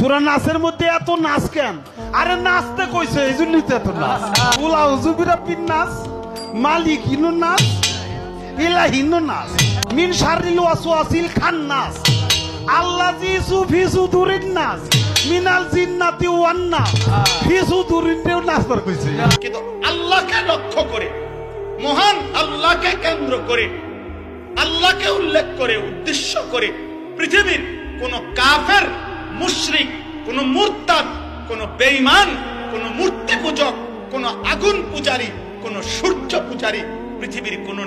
তোরা নাচের মধ্যে এত নাচ কেন? আরে নাচতে কইছে এই জন্যই তো এত নাচ। উলাও জুবিরা পিন নাচ, মালিক হিনু নাচ, ইলা হিনু নাচ, মিন শারিল ওয়াসওয়াসিল খান নাচ, আল্লাহ জিসু ফিসু দুরিন নাচ, মিনাল জিন্নাতি ওয়ান নাচ, ফিসু দুরিনও নাচবার কইছে। কিন্তু আল্লাহকে লক্ষ্য করে, মহান আল্লাহকে কেন্দ্র করে, আল্লাহকে উল্লেখ করে, উদ্দেশ্য করে পৃথিবীর কোন কাফের, মুশরিক, কোন মুরতাদ, কোন বেঈমান, কোন মূর্তি পূজক, কোন আগুন পূজারী, কোন সূর্য পূজারী, পৃথিবীর কোন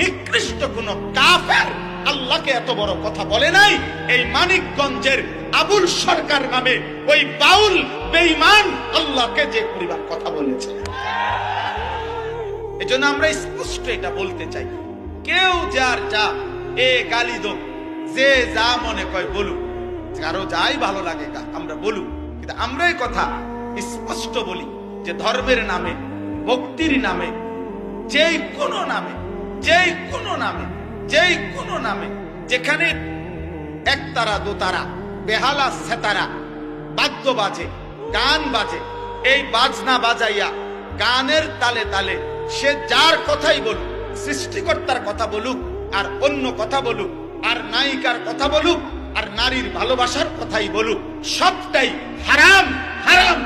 নিকৃষ্ট কোন কাফের আল্লাহকে এত বড় কথা বলে নাই। এই মানিকগঞ্জের আবুল সরকার নামে ওই বাউল বেঈমান আল্লাহকে যে পরিবার কথা বলেছে। এজন্য আমরা স্পষ্ট এটা বলতে চাই, কেউ যার যা এ গালি দোক, যে যা মনে কয় বলুক, কারো যাই ভালো লাগে আমরা বলুক, কিন্তু আমরা এই কথা স্পষ্ট বলি যে ধর্মের নামে, ভক্তির নামে, যেই কোনো নামে, যেই কোনো নামে, যেই কোনো নামে, যেখানে একতারা দোতারা, বেহালা সেতারা, বাদ্য বাজে, গান বাজে, এই বাজনা বাজাইয়া গানের তালে তালে সে যার কথাই বলুক, সৃষ্টিকর্তার কথা বলুক, আর অন্য কথা বলুক, আর নায়িকার কথা বলুক, আর নারীর ভালোবাসার কথাই বলুক, সবটাই হারাম, হারাম,